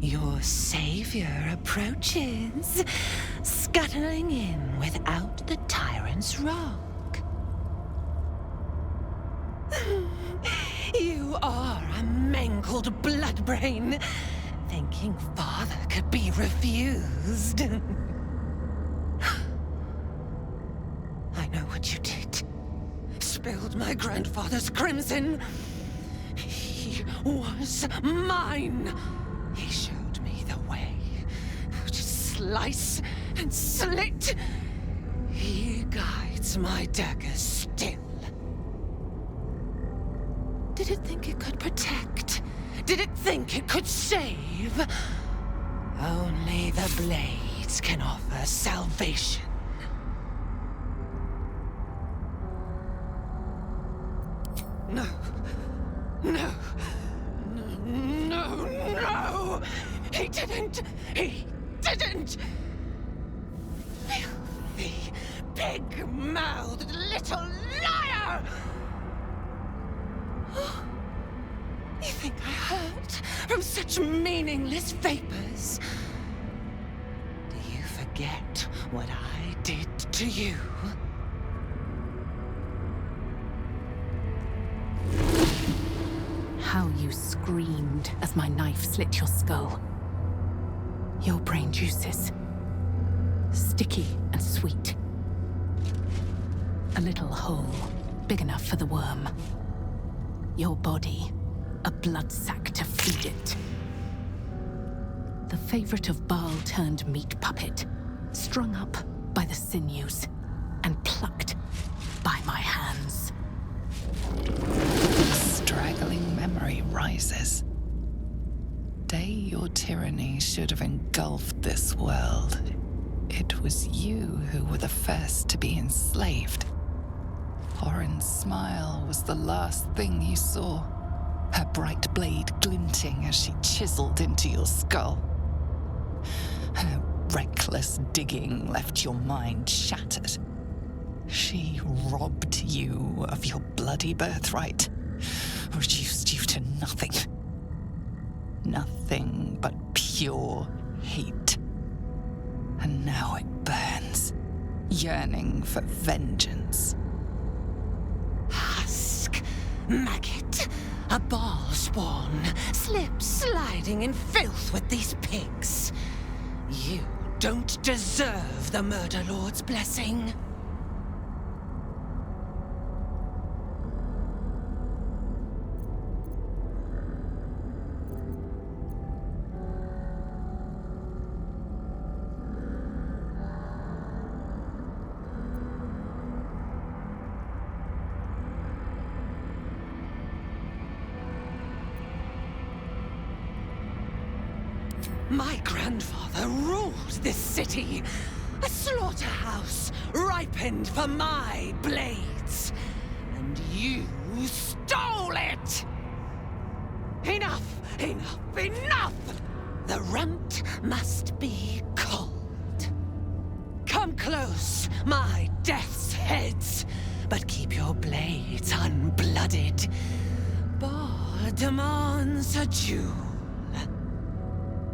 Your savior approaches, scuttling in without the tyrant's rock. You are a mangled bloodbrain, thinking father could be refused. I know what you did. Spilled my grandfather's crimson. He was mine. He showed me the way to slice and slit. He guides my daggers still. Did it think it could protect? Did it think it could save? Only the blades can offer salvation. No. No. No, no! He didn't! He didn't! Filthy, pig-mouthed little liar! You think I hurt from such meaningless vapors? Do you forget what I did to you? How you screamed as my knife slit your skull. Your brain juices, sticky and sweet. A little hole, big enough for the worm. Your body, a blood sack to feed it. The favorite of Baal turned meat puppet, strung up by the sinews and plucked by my hands. Straggling memory rises. Day your tyranny should have engulfed this world. It was you who were the first to be enslaved. Orin's smile was the last thing you saw, her bright blade glinting as she chiseled into your skull. Her reckless digging left your mind shattered. She robbed you of your bloody birthright, reduced you to nothing. Nothing but pure hate. And now it burns, yearning for vengeance. Husk, maggot, a ball spawn, slip sliding in filth with these pigs. You don't deserve the Murder Lord's blessing. My grandfather ruled this city, a slaughterhouse ripened for my blades, and you stole it! Enough, enough, enough! The runt must be culled. Come close, my death's heads, but keep your blades unblooded. Baal demands a duel.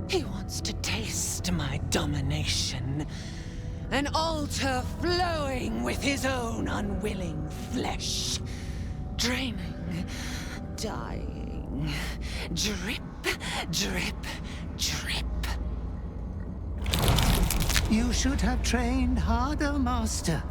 He wants to taste my domination. An altar flowing with his own unwilling flesh. Draining, dying. Drip, drip, drip. You should have trained harder, Master.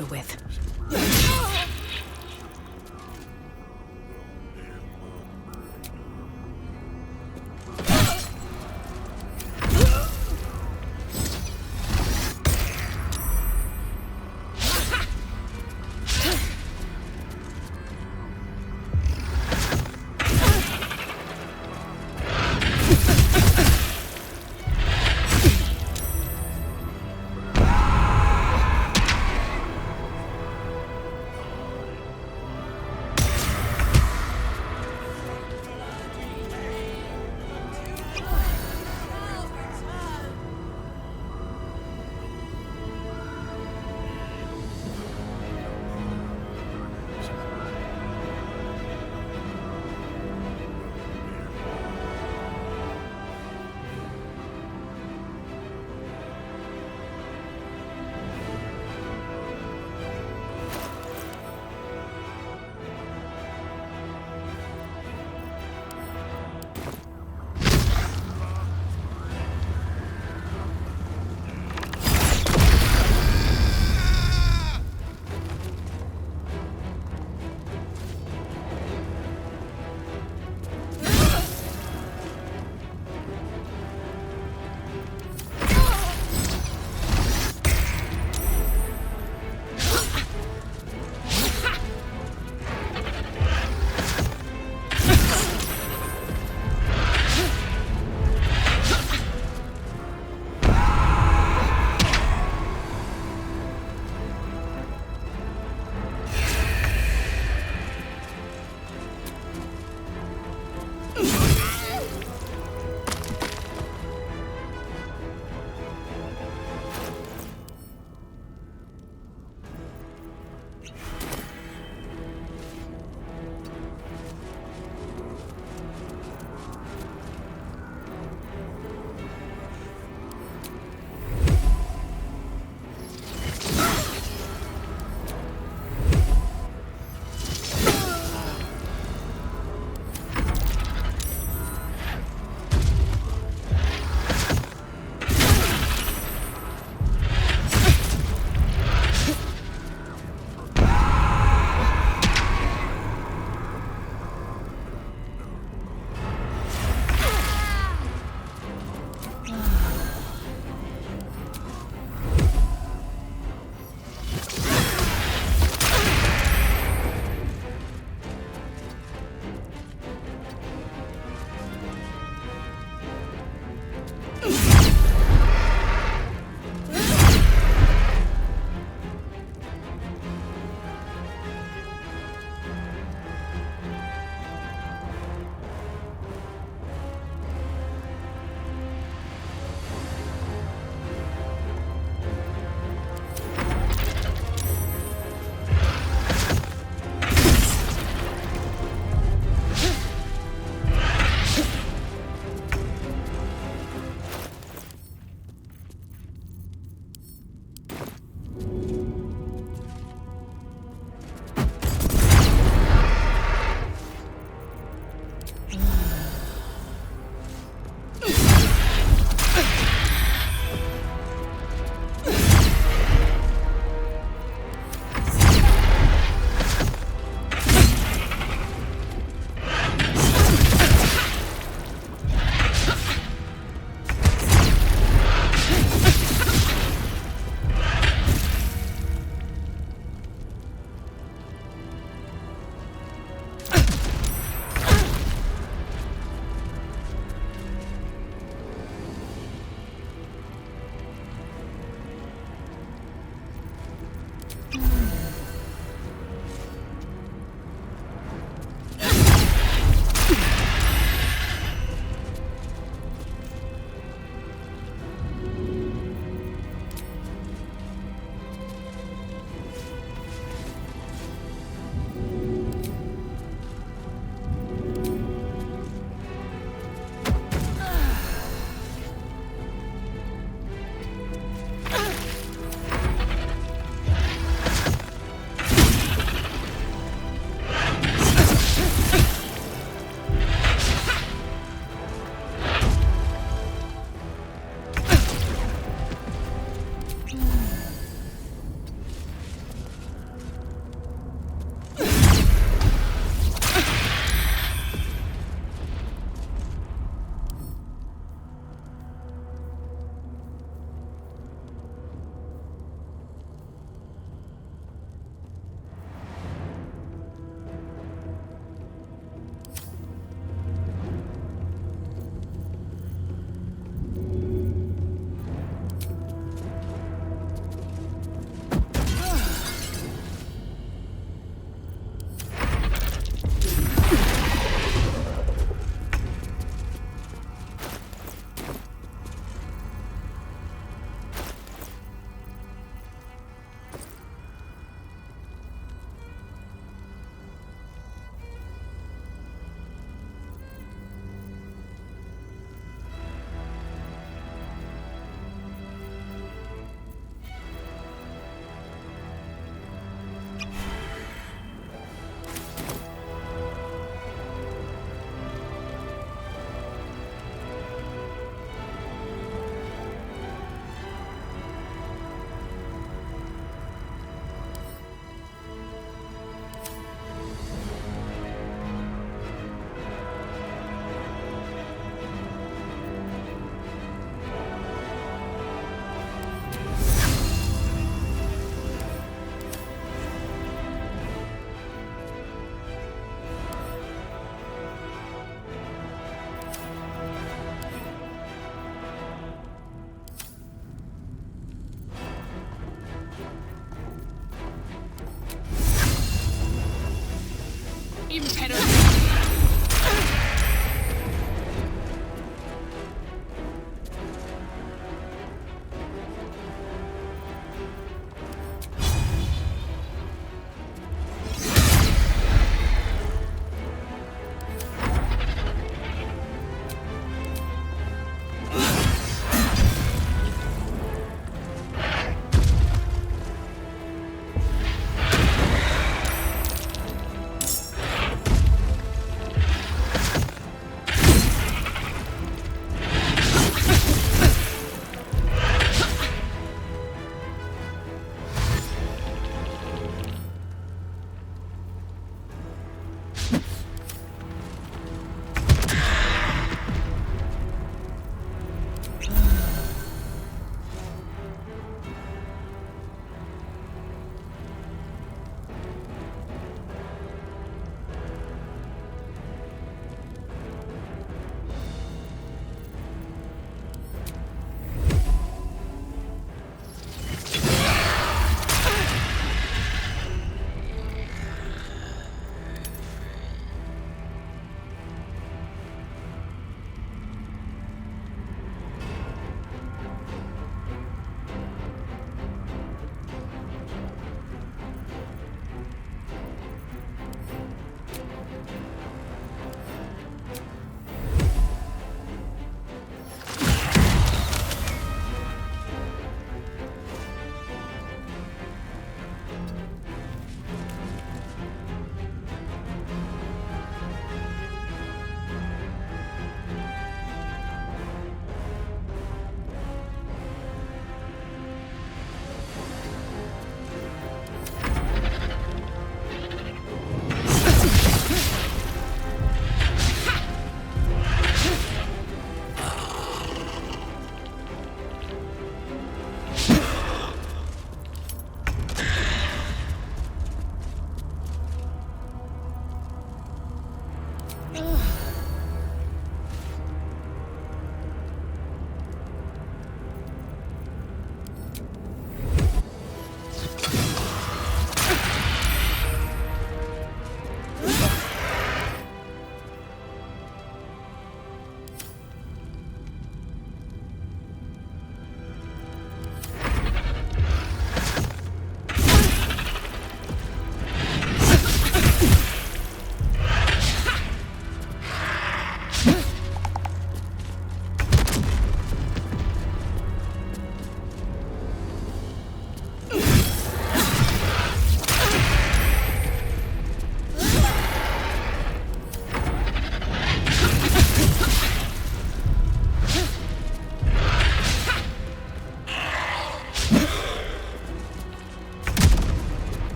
over with.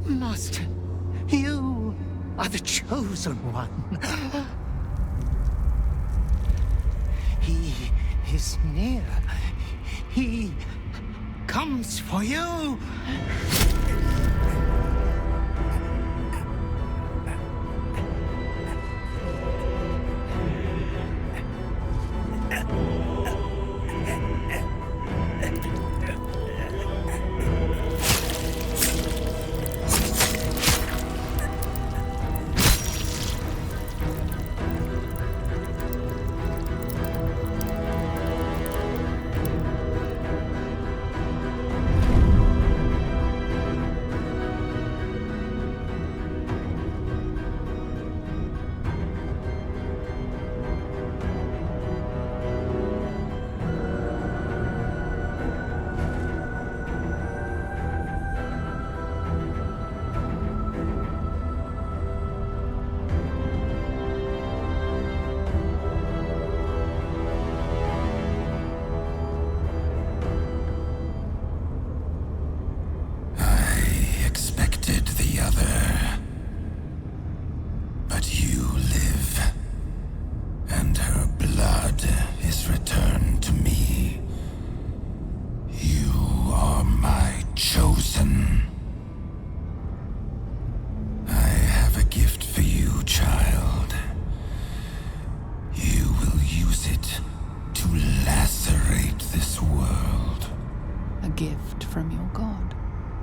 Master, you are the chosen one. He is near. He comes for you.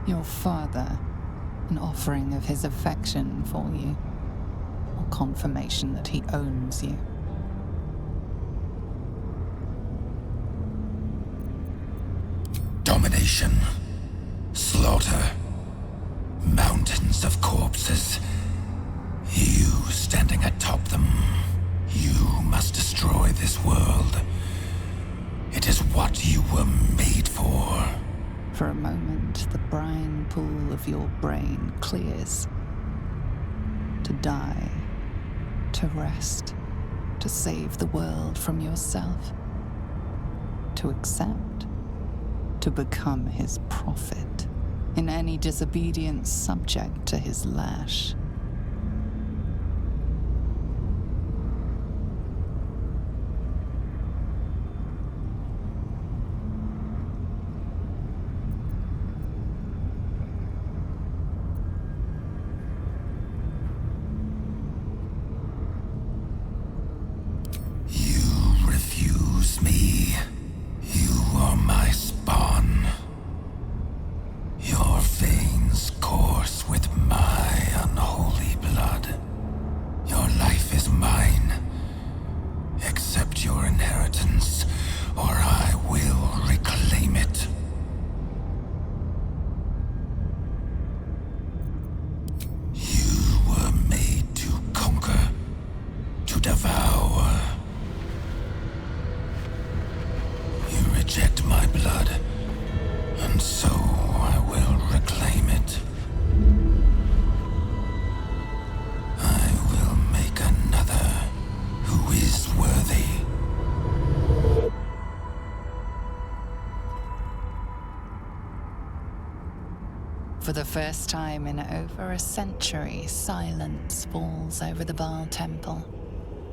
Your father, an offering of his affection for you, or confirmation that he owns you. Domination, slaughter, mountains of corpses. You standing atop them. You must destroy this world. It is what you were made for. For a moment, the brine pool of your brain clears. To die, to rest, to save the world from yourself. To accept, to become his prophet, in any disobedience subject to his lash. For the first time in over a century, silence falls over the Baal temple.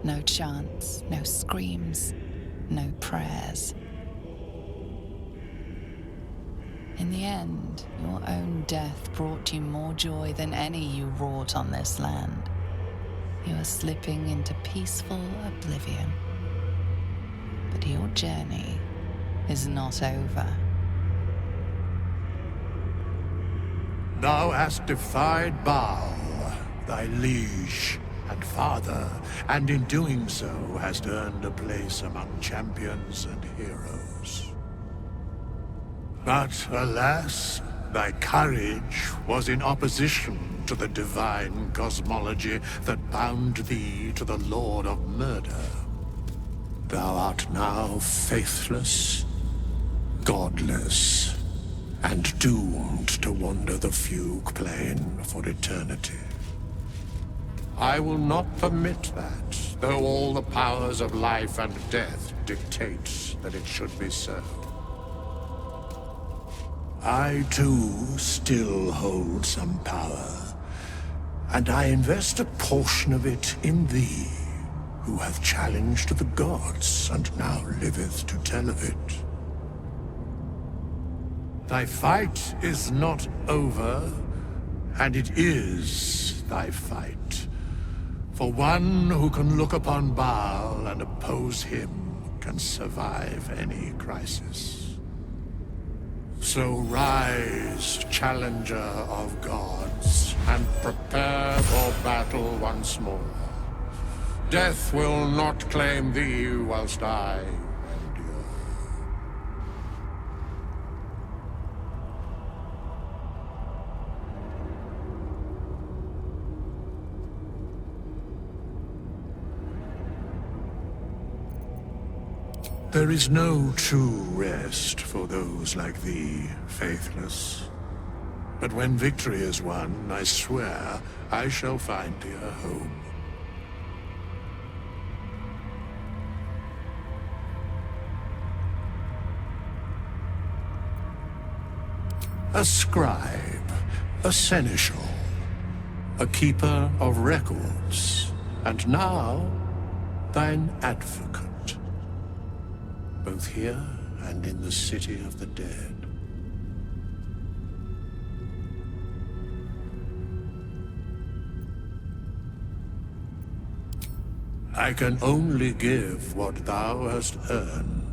No chants, no screams, no prayers. In the end, your own death brought you more joy than any you wrought on this land. You are slipping into peaceful oblivion. But your journey is not over. Thou hast defied Baal, thy liege and father, and in doing so hast earned a place among champions and heroes. But alas, thy courage was in opposition to the divine cosmology that bound thee to the Lord of Murder. Thou art now faithless, godless, and doomed to wander the fugue plane for eternity. I will not permit that, though all the powers of life and death dictate that it should be so. I, too, still hold some power, and I invest a portion of it in thee, who hath challenged the gods and now liveth to tell of it. Thy fight is not over, and it is thy fight. For one who can look upon Baal and oppose him can survive any crisis. So rise, challenger of gods, and prepare for battle once more. Death will not claim thee whilst I endure. There is no true rest for those like thee, faithless. But when victory is won, I swear I shall find thee a home. A scribe, a seneschal, a keeper of records, and now thine advocate, both here and in the city of the dead. I can only give what thou hast earned.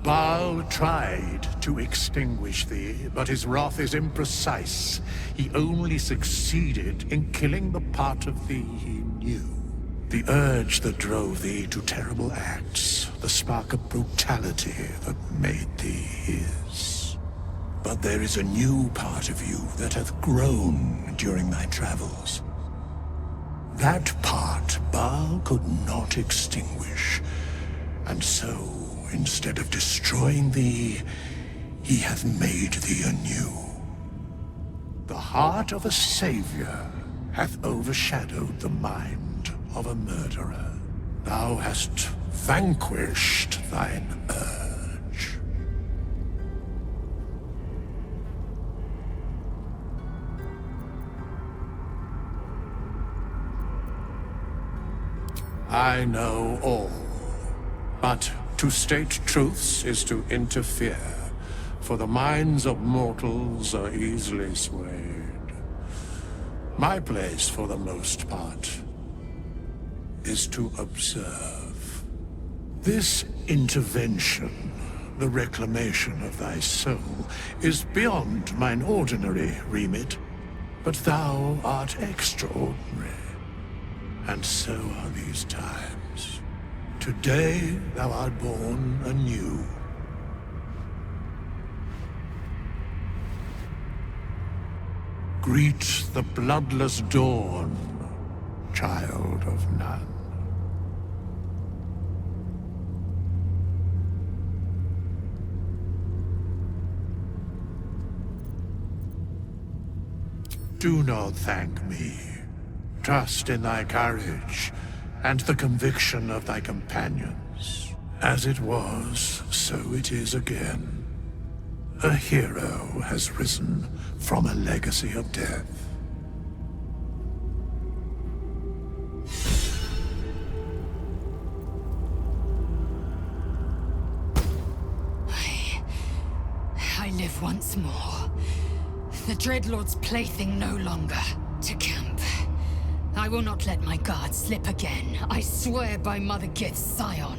Baal tried to extinguish thee, but his wrath is imprecise. He only succeeded in killing the part of thee he knew. The urge that drove thee to terrible acts, the spark of brutality that made thee his. But there is a new part of you that hath grown during thy travels. That part Baal could not extinguish, and so, instead of destroying thee, he hath made thee anew. The heart of a savior hath overshadowed the mind of a murderer. Thou hast vanquished thine urge. I know all, but to state truths is to interfere, for the minds of mortals are easily swayed. My place, for the most part, is to observe. This intervention, the reclamation of thy soul, is beyond mine ordinary remit, but thou art extraordinary, and so are these times. Today thou art born anew. Greet the bloodless dawn, child of none. Do not thank me. Trust in thy courage and the conviction of thy companions. As it was, so it is again. A hero has risen from a legacy of death. I live once more. The Dreadlord's plaything no longer. To camp. I will not let my guard slip again. I swear by Mother Gith's scion.